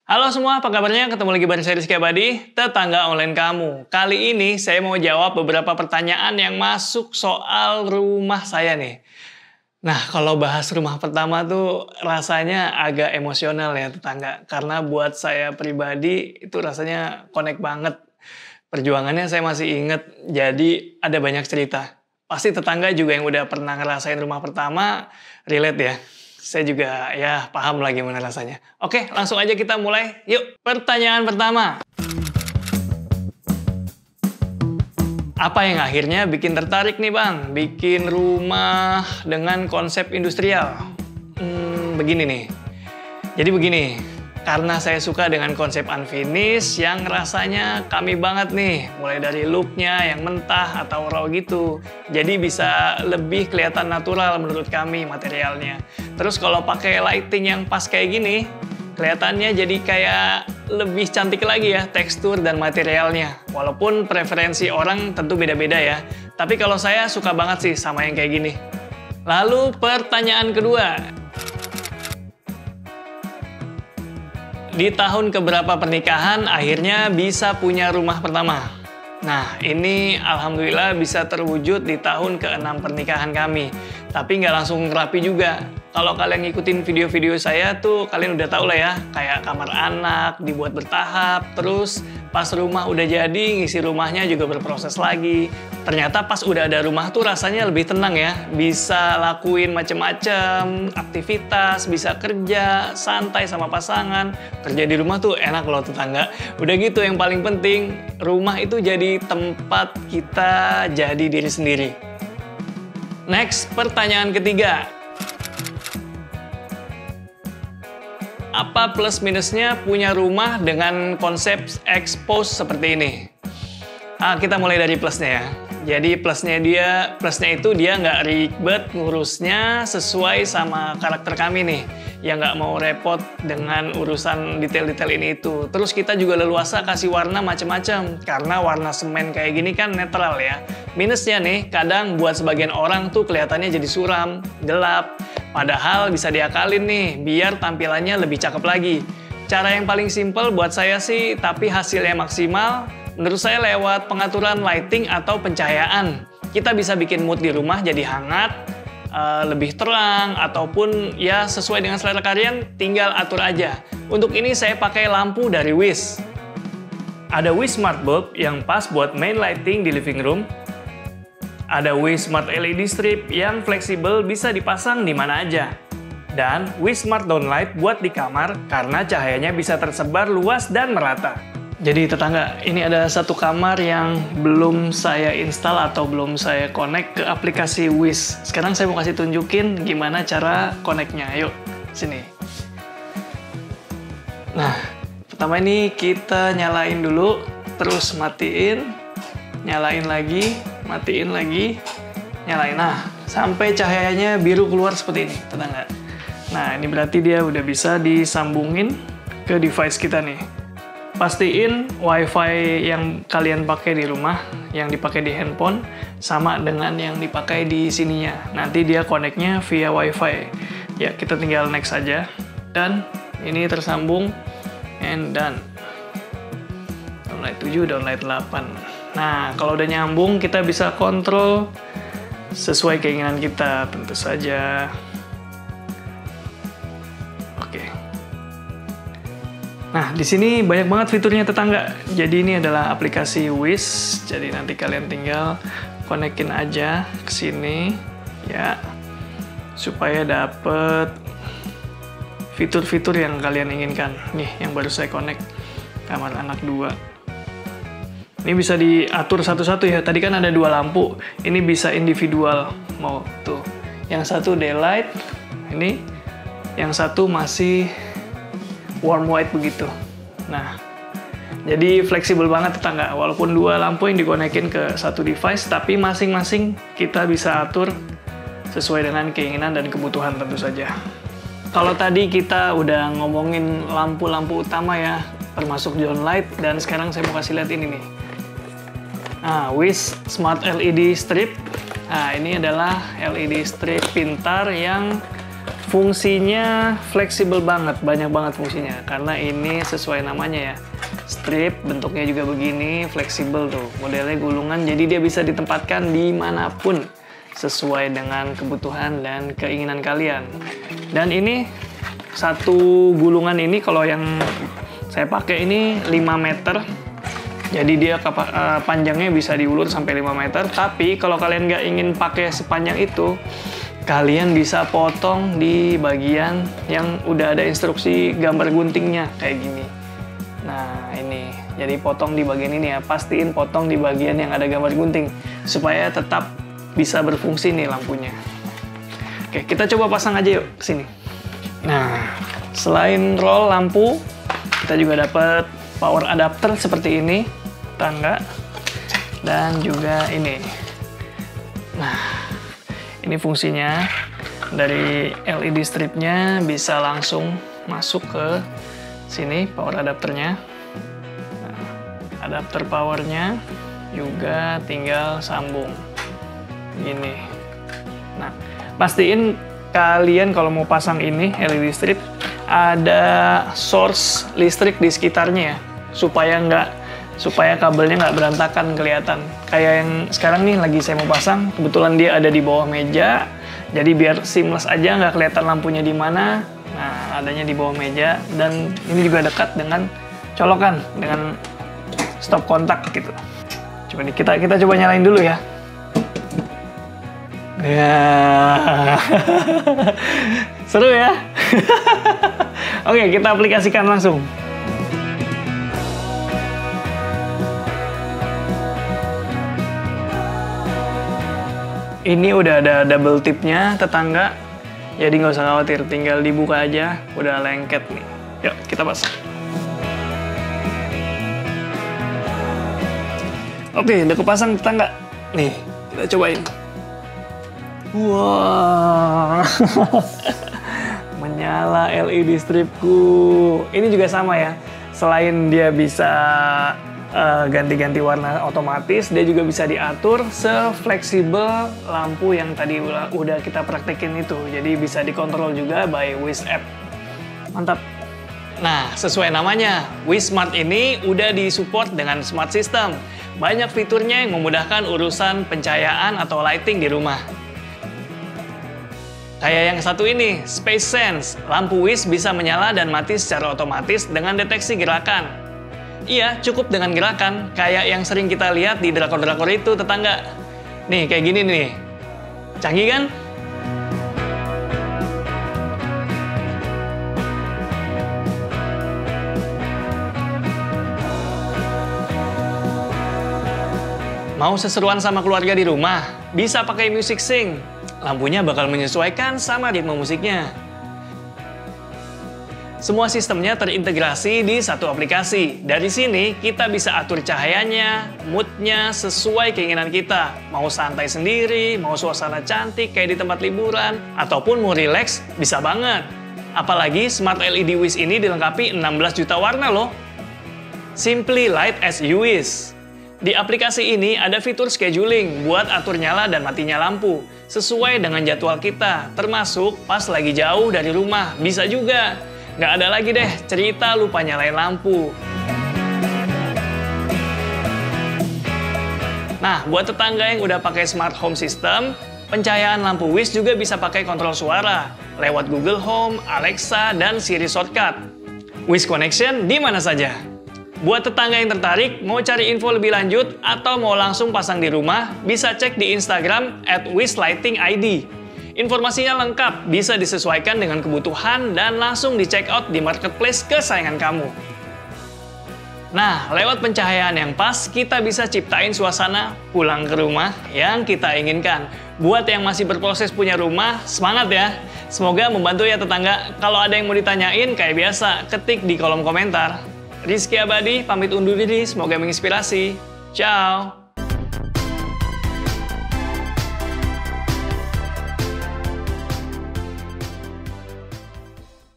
Halo semua, apa kabarnya? Ketemu lagi bareng saya Rizky Abadi, tetangga online kamu. Kali ini saya mau jawab beberapa pertanyaan yang masuk soal rumah saya nih. Nah, kalau bahas rumah pertama tuh rasanya agak emosional ya tetangga. Karena buat saya pribadi itu rasanya connect banget. Perjuangannya saya masih inget, jadi ada banyak cerita. Pasti tetangga juga yang udah pernah ngerasain rumah pertama, relate ya. Saya juga ya paham lah gimana rasanya. Oke, langsung aja kita mulai. Yuk, pertanyaan pertama. Apa yang akhirnya bikin tertarik nih Bang? Bikin rumah dengan konsep industrial? Begini nih. Jadi begini, karena saya suka dengan konsep unfinished yang rasanya kami banget nih. Mulai dari looknya yang mentah atau raw gitu. Jadi bisa lebih kelihatan natural menurut kami materialnya. Terus kalau pakai lighting yang pas kayak gini, kelihatannya jadi kayak lebih cantik lagi ya tekstur dan materialnya. Walaupun preferensi orang tentu beda-beda ya. Tapi kalau saya suka banget sih sama yang kayak gini. Lalu pertanyaan kedua. Di tahun keberapa pernikahan akhirnya bisa punya rumah pertama? Nah, ini alhamdulillah bisa terwujud di tahun ke-6 pernikahan kami. Tapi nggak langsung rapi juga. Kalau kalian ngikutin video-video saya tuh, kalian udah tau lah ya, kayak kamar anak, dibuat bertahap, terus pas rumah udah jadi, ngisi rumahnya juga berproses lagi. Ternyata pas udah ada rumah tuh rasanya lebih tenang ya, bisa lakuin macem-macem, aktivitas, bisa kerja, santai sama pasangan. Kerja di rumah tuh enak loh tetangga. Udah gitu yang paling penting, rumah itu jadi tempat kita jadi diri sendiri. Next, pertanyaan ketiga. Apa plus minusnya punya rumah dengan konsep expose seperti ini? Kita mulai dari plusnya ya. Jadi plusnya itu dia nggak ribet ngurusnya sesuai sama karakter kami nih. Yang nggak mau repot dengan urusan detail-detail ini itu. Terus kita juga leluasa kasih warna macam-macam. Karena warna semen kayak gini kan netral ya. Minusnya nih, kadang buat sebagian orang tuh kelihatannya jadi suram, gelap. Padahal bisa diakalin nih, biar tampilannya lebih cakep lagi. Cara yang paling simple buat saya sih, tapi hasilnya maksimal, menurut saya lewat pengaturan lighting atau pencahayaan. Kita bisa bikin mood di rumah jadi hangat, lebih terang, ataupun ya sesuai dengan selera kalian, tinggal atur aja. Untuk ini saya pakai lampu dari Wish. Ada Wish Smart Bulb yang pas buat main lighting di living room. Ada Wish Smart LED Strip yang fleksibel bisa dipasang di mana aja. Dan Wish Smart Downlight buat di kamar karena cahayanya bisa tersebar luas dan merata. Jadi tetangga, ini ada satu kamar yang belum saya install atau belum saya connect ke aplikasi Wish. Sekarang saya mau kasih tunjukin gimana cara connect-nya. Yuk, sini. Nah, pertama ini kita nyalain dulu, terus matiin, nyalain lagi, matiin lagi, nyalain. Nah, sampai cahayanya biru keluar seperti ini, tetangga. Nah, ini berarti dia udah bisa disambungin ke device kita nih. Pastiin WiFi yang kalian pakai di rumah, yang dipakai di handphone, sama dengan yang dipakai di sininya. Nanti dia connect-nya via WiFi. Ya, kita tinggal next aja. Dan ini tersambung, and done. Downlight 7, downlight 8. Nah, kalau udah nyambung, kita bisa kontrol sesuai keinginan kita, tentu saja. Oke. Nah, di sini banyak banget fiturnya tetangga. Jadi ini adalah aplikasi Wish. Jadi nanti kalian tinggal konekin aja ke sini, ya, supaya dapet fitur-fitur yang kalian inginkan. Nih, yang baru saya connect, kamar anak 2. Ini bisa diatur satu-satu ya. Tadi kan ada 2 lampu. Ini bisa individual. Mau tuh. Yang satu daylight. Ini. Yang satu masih warm white begitu. Nah. Jadi fleksibel banget tetangga. Walaupun 2 lampu yang dikonekin ke satu device. Tapi masing-masing kita bisa atur sesuai dengan keinginan dan kebutuhan tentu saja. Kalau tadi kita udah ngomongin lampu-lampu utama ya. Termasuk downlight. Dan sekarang saya mau kasih lihat ini nih. Nah, Wish Smart LED Strip. Nah, ini adalah LED strip pintar yang Fungsinya fleksibel banget, banyak banget fungsinya. Karena ini sesuai namanya ya, strip, bentuknya juga begini, fleksibel tuh. Modelnya gulungan, jadi dia bisa ditempatkan dimanapun sesuai dengan kebutuhan dan keinginan kalian. Dan ini satu gulungan ini, kalau yang saya pakai ini 5 meter. Jadi dia panjangnya bisa diulur sampai 5 meter. Tapi kalau kalian nggak ingin pakai sepanjang itu, kalian bisa potong di bagian yang udah ada instruksi gambar guntingnya kayak gini. Nah ini, jadi potong di bagian ini ya. Pastiin potong di bagian yang ada gambar gunting supaya tetap bisa berfungsi nih lampunya. Oke, kita coba pasang aja yuk ke sini. Nah, selain roll lampu, kita juga dapat power adapter seperti ini, tangga, dan juga ini. Nah, ini fungsinya dari LED stripnya bisa langsung masuk ke sini power adapternya. Nah, adapter powernya juga tinggal sambung gini. Nah, pastiin kalian kalau mau pasang ini LED strip ada source listrik di sekitarnya ya, supaya kabelnya nggak berantakan kelihatan. Kayak yang sekarang nih lagi saya mau pasang, kebetulan dia ada di bawah meja, jadi biar seamless aja, nggak kelihatan lampunya di mana. Nah, adanya di bawah meja, dan ini juga dekat dengan colokan, dengan stop kontak gitu. Coba nih, kita coba nyalain dulu ya. Ya, seru ya. Oke, kita aplikasikan langsung. Ini udah ada double tipnya tetangga, jadi nggak usah khawatir, tinggal dibuka aja, udah lengket nih. Yuk, kita pasang. Oke, udah kepasang tetangga. Nih, kita cobain. Wah, menyala LED stripku. Ini juga sama ya, selain dia bisa ganti-ganti warna otomatis, dia juga bisa diatur sefleksibel lampu yang tadi udah kita praktekin itu. Jadi bisa dikontrol juga by Wish App. Mantap. Nah, sesuai namanya, Wish Smart ini udah disupport dengan smart system. Banyak fiturnya yang memudahkan urusan pencahayaan atau lighting di rumah. Kayak yang satu ini, Space Sense. Lampu Wish bisa menyala dan mati secara otomatis dengan deteksi gerakan. Iya, cukup dengan gerakan, kayak yang sering kita lihat di drakor-drakor itu, tetangga. Nih, kayak gini nih. Canggih kan? Mau seseruan sama keluarga di rumah? Bisa pakai Music Sync. Lampunya bakal menyesuaikan sama ritme musiknya. Semua sistemnya terintegrasi di satu aplikasi. Dari sini, kita bisa atur cahayanya, moodnya sesuai keinginan kita. Mau santai sendiri, mau suasana cantik kayak di tempat liburan, ataupun mau relax, bisa banget. Apalagi Smart LED Wish ini dilengkapi 16 juta warna loh. Simply light as you wish. Di aplikasi ini ada fitur scheduling buat atur nyala dan matinya lampu, sesuai dengan jadwal kita, termasuk pas lagi jauh dari rumah, bisa juga. Nggak ada lagi deh cerita lupa nyalain lampu. Nah, buat tetangga yang udah pakai smart home system, pencahayaan lampu Wish juga bisa pakai kontrol suara lewat Google Home, Alexa, dan Siri Shortcut. Wish Connection di mana saja. Buat tetangga yang tertarik, mau cari info lebih lanjut, atau mau langsung pasang di rumah, bisa cek di Instagram @wishlightingid. Informasinya lengkap, bisa disesuaikan dengan kebutuhan, dan langsung di-check out di marketplace kesayangan kamu. Nah, lewat pencahayaan yang pas, kita bisa ciptain suasana pulang ke rumah yang kita inginkan. Buat yang masih berproses punya rumah, semangat ya! Semoga membantu ya tetangga. Kalau ada yang mau ditanyain, kayak biasa, ketik di kolom komentar. Rizky Abadi, pamit undur diri, semoga menginspirasi. Ciao!